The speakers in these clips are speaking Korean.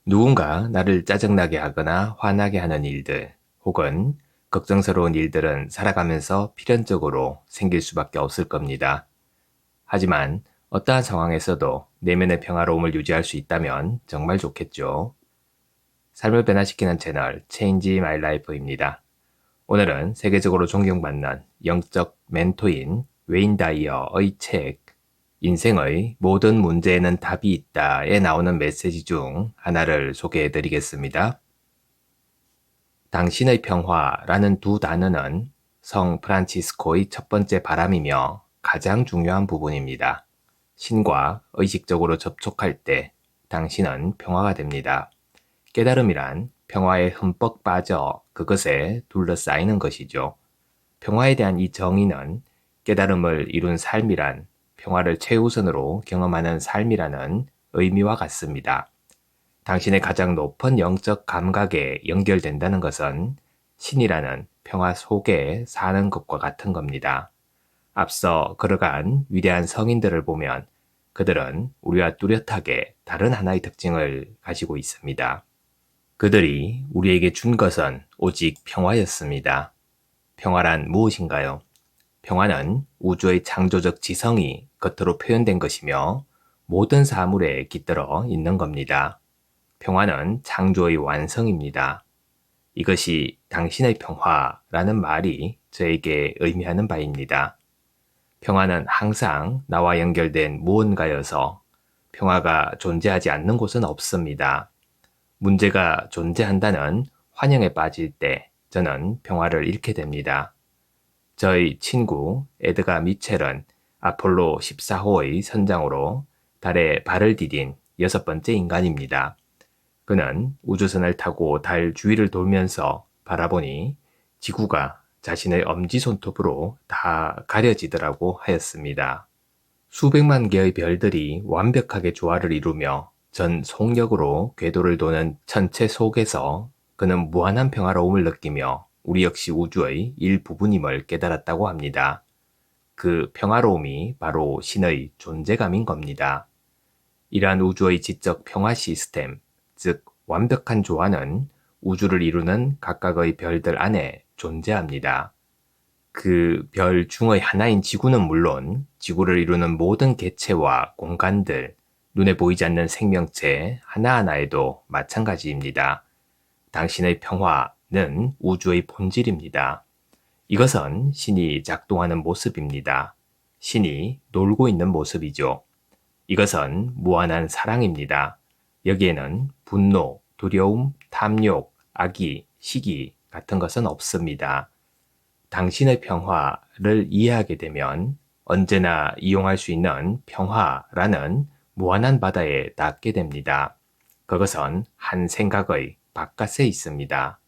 누군가 나를 짜증나게 하거나 화나게 하는 일들, 혹은 걱정스러운 일들은 살아가면서 필연적으로 생길 수밖에 없을 겁니다. 하지만 어떠한 상황에서도 내면의 평화로움을 유지할 수 있다면 정말 좋겠죠. 삶을 변화시키는 채널 Change My Life입니다. 오늘은 세계적으로 존경받는 영적 멘토인 웨인 다이어의 책 인생의 모든 문제에는 답이 있다에 나오는 메시지 중 하나를 소개해 드리겠습니다. 당신의 평화라는 두 단어는 성 프란치스코의 첫 번째 바람이며 가장 중요한 부분입니다. 신과 의식적으로 접촉할 때 당신은 평화가 됩니다. 깨달음이란 평화에 흠뻑 빠져 그것에 둘러싸이는 것이죠. 평화에 대한 이 정의는 깨달음을 이룬 삶이란 평화를 최우선으로 경험하는 삶이라는 의미와 같습니다. 당신의 가장 높은 영적 감각에 연결된다는 것은 신이라는 평화 속에 사는 것과 같은 겁니다. 앞서 걸어간 위대한 성인들을 보면 그들은 우리와 뚜렷하게 다른 하나의 특징을 가지고 있습니다. 그들이 우리에게 준 것은 오직 평화였습니다. 평화란 무엇인가요? 평화는 우주의 창조적 지성이 겉으로 표현된 것이며 모든 사물에 깃들어 있는 겁니다. 평화는 창조의 완성입니다. 이것이 당신의 평화라는 말이 저에게 의미하는 바입니다. 평화는 항상 나와 연결된 무언가여서 평화가 존재하지 않는 곳은 없습니다. 문제가 존재한다는 환영에 빠질 때 저는 평화를 잃게 됩니다. 저희 친구 에드가 미첼은 아폴로 14호의 선장으로 달에 발을 디딘 6번째 인간입니다. 그는 우주선을 타고 달 주위를 돌면서 바라보니 지구가 자신의 엄지손톱으로 다 가려지더라고 하였습니다. 수백만 개의 별들이 완벽하게 조화를 이루며 전 속력으로 궤도를 도는 천체 속에서 그는 무한한 평화로움을 느끼며 우리 역시 우주의 일부분임을 깨달았다고 합니다. 그 평화로움이 바로 신의 존재감인 겁니다. 이러한 우주의 지적 평화 시스템, 즉 완벽한 조화는 우주를 이루는 각각의 별들 안에 존재합니다. 그 별 중의 하나인 지구는 물론 지구를 이루는 모든 개체와 공간들, 눈에 보이지 않는 생명체 하나하나에도 마찬가지입니다. 당신의 평화는 우주의 본질입니다. 이것은 신이 작동하는 모습입니다. 신이 놀고 있는 모습이죠. 이것은 무한한 사랑입니다. 여기에는 분노, 두려움, 탐욕, 악의, 시기 같은 것은 없습니다. 당신의 평화를 이해하게 되면 언제나 이용할 수 있는 평화라는 무한한 바다에 닿게 됩니다. 그것은 한 생각의 바깥에 있습니다.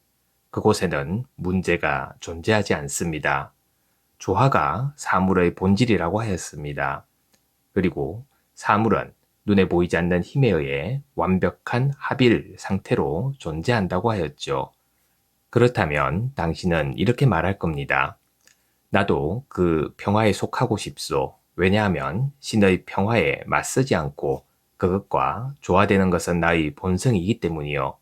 그곳에는 문제가 존재하지 않습니다. 조화가 사물의 본질이라고 하였습니다. 그리고 사물은 눈에 보이지 않는 힘에 의해 완벽한 합일 상태로 존재한다고 하였죠. 그렇다면 당신은 이렇게 말할 겁니다. 나도 그 평화에 속하고 싶소. 왜냐하면 신의 평화에 맞서지 않고 그것과 조화되는 것은 나의 본성이기 때문이요.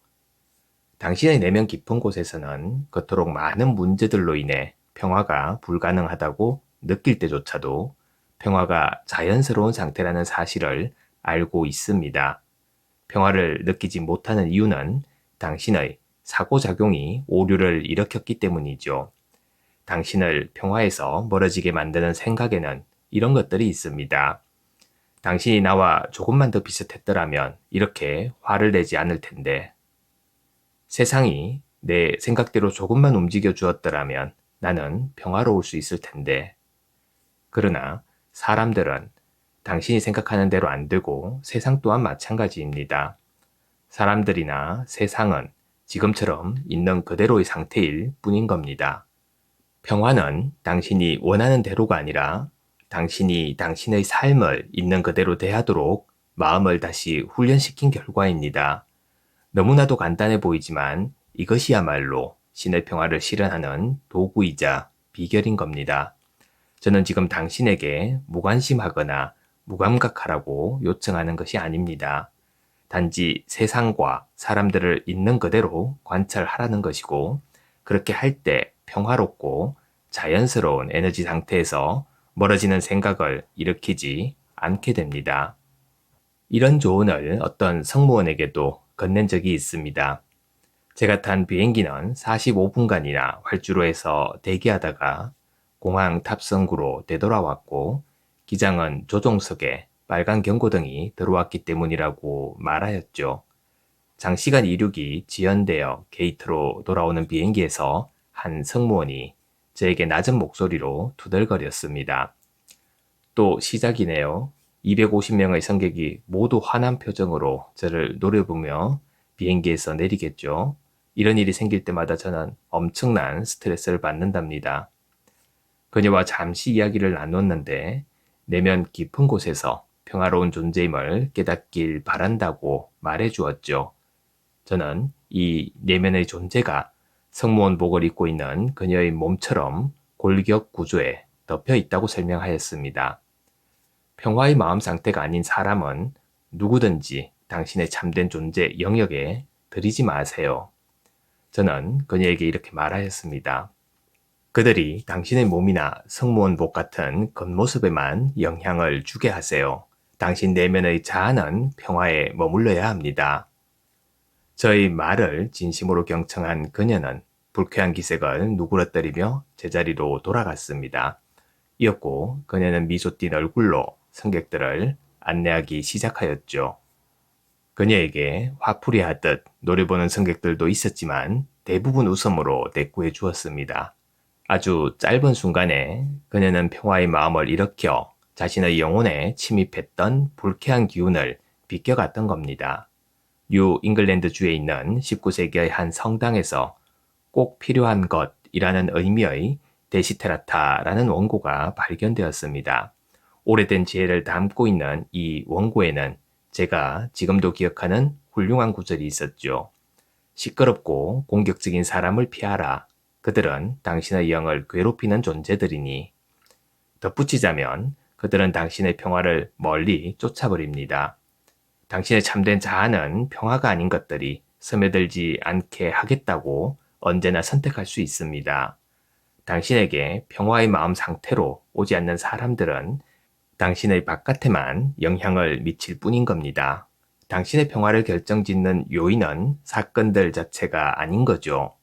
당신의 내면 깊은 곳에서는 그토록 많은 문제들로 인해 평화가 불가능하다고 느낄 때조차도 평화가 자연스러운 상태라는 사실을 알고 있습니다. 평화를 느끼지 못하는 이유는 당신의 사고작용이 오류를 일으켰기 때문이죠. 당신을 평화에서 멀어지게 만드는 생각에는 이런 것들이 있습니다. 당신이 나와 조금만 더 비슷했더라면 이렇게 화를 내지 않을 텐데. 세상이 내 생각대로 조금만 움직여 주었더라면 나는 평화로울 수 있을 텐데. 그러나 사람들은 당신이 생각하는 대로 안 되고 세상 또한 마찬가지입니다. 사람들이나 세상은 지금처럼 있는 그대로의 상태일 뿐인 겁니다. 평화는 당신이 원하는 대로가 아니라 당신이 당신의 삶을 있는 그대로 대하도록 마음을 다시 훈련시킨 결과입니다. 너무나도 간단해 보이지만 이것이야말로 신의 평화를 실현하는 도구이자 비결인 겁니다. 저는 지금 당신에게 무관심하거나 무감각하라고 요청하는 것이 아닙니다. 단지 세상과 사람들을 있는 그대로 관찰하라는 것이고, 그렇게 할 때 평화롭고 자연스러운 에너지 상태에서 멀어지는 생각을 일으키지 않게 됩니다. 이런 조언을 어떤 승무원에게도 건넨 적이 있습니다. 제가 탄 비행기는 45분간이나 활주로에서 대기하다가 공항 탑승구로 되돌아왔고, 기장은 조종석에 빨간 경고등이 들어왔기 때문이라고 말하였죠. 장시간 이륙이 지연되어 게이트로 돌아오는 비행기에서 한 승무원이 저에게 낮은 목소리로 투덜거렸습니다. 또 시작이네요. 250명의 승객이 모두 화난 표정으로 저를 노려보며 비행기에서 내리겠죠. 이런 일이 생길 때마다 저는 엄청난 스트레스를 받는답니다. 그녀와 잠시 이야기를 나눴는데 내면 깊은 곳에서 평화로운 존재임을 깨닫길 바란다고 말해 주었죠. 저는 이 내면의 존재가 승무원복을 입고 있는 그녀의 몸처럼 골격 구조에 덮여 있다고 설명하였습니다. 평화의 마음 상태가 아닌 사람은 누구든지 당신의 참된 존재 영역에 들이지 마세요. 저는 그녀에게 이렇게 말하였습니다. 그들이 당신의 몸이나 승무원복 같은 겉모습에만 영향을 주게 하세요. 당신 내면의 자아는 평화에 머물러야 합니다. 저의 말을 진심으로 경청한 그녀는 불쾌한 기색을 누그러뜨리며 제자리로 돌아갔습니다. 이었고 그녀는 미소 띤 얼굴로 승객들을 안내하기 시작하였죠. 그녀에게 화풀이 하듯 노려보는 승객들도 있었지만 대부분 웃음으로 대꾸해 주었습니다. 아주 짧은 순간에 그녀는 평화의 마음을 일으켜 자신의 영혼에 침입했던 불쾌한 기운을 비껴갔던 겁니다. 뉴 잉글랜드주에 있는 19세기의 한 성당에서 꼭 필요한 것이라는 의미의 데시테라타라는 원고가 발견되었습니다. 오래된 지혜를 담고 있는 이 원고에는 제가 지금도 기억하는 훌륭한 구절이 있었죠. 시끄럽고 공격적인 사람을 피하라. 그들은 당신의 영을 괴롭히는 존재들이니. 덧붙이자면 그들은 당신의 평화를 멀리 쫓아버립니다. 당신의 참된 자아는 평화가 아닌 것들이 스며들지 않게 하겠다고 언제나 선택할 수 있습니다. 당신에게 평화의 마음 상태로 오지 않는 사람들은 당신의 바깥에만 영향을 미칠 뿐인 겁니다. 당신의 평화를 결정짓는 요인은 사건들 자체가 아닌 거죠.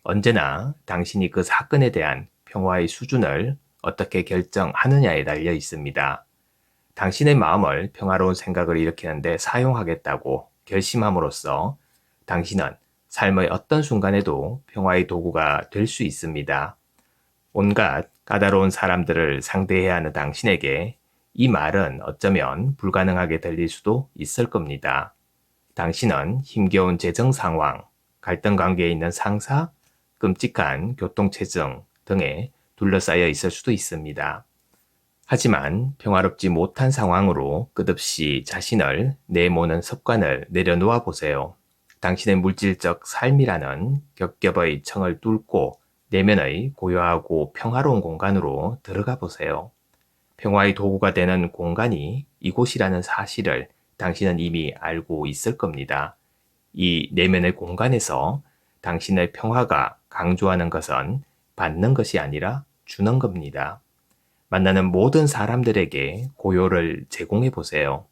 언제나 당신이 그 사건에 대한 평화의 수준을 어떻게 결정하느냐에 달려 있습니다. 당신의 마음을 평화로운 생각을 일으키는데 사용하겠다고 결심함으로써 당신은 삶의 어떤 순간에도 평화의 도구가 될 수 있습니다. 온갖 까다로운 사람들을 상대해야 하는 당신에게 이 말은 어쩌면 불가능하게 들릴 수도 있을 겁니다. 당신은 힘겨운 재정 상황, 갈등 관계에 있는 상사, 끔찍한 교통체증 등에 둘러싸여 있을 수도 있습니다. 하지만 평화롭지 못한 상황으로 끝없이 자신을 내모는 습관을 내려놓아 보세요. 당신의 물질적 삶이라는 겹겹의 청을 뚫고 내면의 고요하고 평화로운 공간으로 들어가 보세요. 평화의 도구가 되는 공간이 이곳이라는 사실을 당신은 이미 알고 있을 겁니다. 이 내면의 공간에서 당신의 평화가 강조하는 것은 받는 것이 아니라 주는 겁니다. 만나는 모든 사람들에게 고요를 제공해 보세요.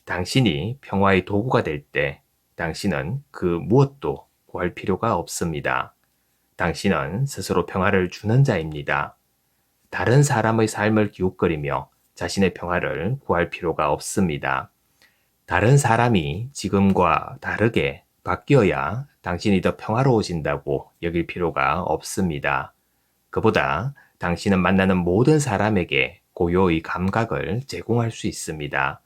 당신이 평화의 도구가 될 때 당신은 그 무엇도 구할 필요가 없습니다. 당신은 스스로 평화를 주는 자입니다. 다른 사람의 삶을 기웃거리며 자신의 평화를 구할 필요가 없습니다. 다른 사람이 지금과 다르게 바뀌어야 당신이 더 평화로워진다고 여길 필요가 없습니다. 그보다 당신은 만나는 모든 사람에게 고요의 감각을 제공할 수 있습니다.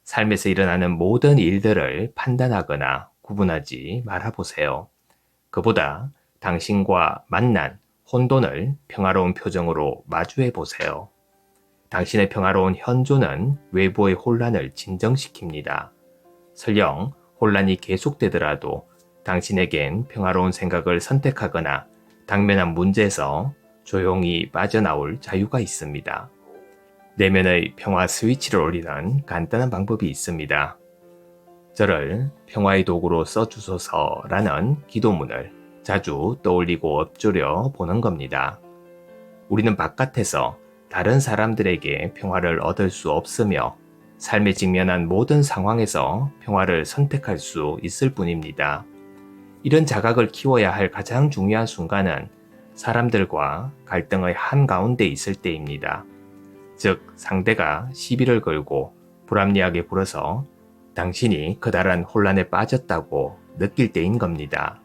삶에서 일어나는 모든 일들을 판단하거나 구분하지 말아보세요. 그보다 당신과 만난 혼돈을 평화로운 표정으로 마주해 보세요. 당신의 평화로운 현존은 외부의 혼란을 진정시킵니다. 설령 혼란이 계속되더라도 당신에겐 평화로운 생각을 선택하거나 당면한 문제에서 조용히 빠져나올 자유가 있습니다. 내면의 평화 스위치를 올리는 간단한 방법이 있습니다. 저를 평화의 도구로 써주소서라는 기도문을 자주 떠올리고 엎조려 보는 겁니다. 우리는 바깥에서 다른 사람들에게 평화를 얻을 수 없으며 삶에 직면한 모든 상황에서 평화를 선택할 수 있을 뿐입니다. 이런 자각을 키워야 할 가장 중요한 순간은 사람들과 갈등의 한가운데 있을 때입니다. 즉, 상대가 시비를 걸고 불합리하게 굴어서 당신이 커다란 혼란에 빠졌다고 느낄 때인 겁니다.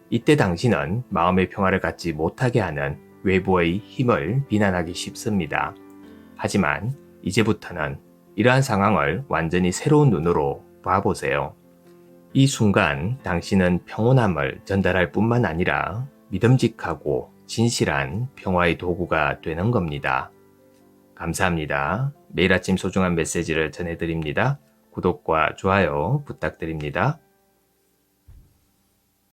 이때 당신은 마음의 평화를 갖지 못하게 하는 외부의 힘을 비난하기 쉽습니다. 하지만 이제부터는 이러한 상황을 완전히 새로운 눈으로 봐보세요. 이 순간 당신은 평온함을 전달할 뿐만 아니라 믿음직하고 진실한 평화의 도구가 되는 겁니다. 감사합니다. 매일 아침 소중한 메시지를 전해드립니다. 구독과 좋아요 부탁드립니다.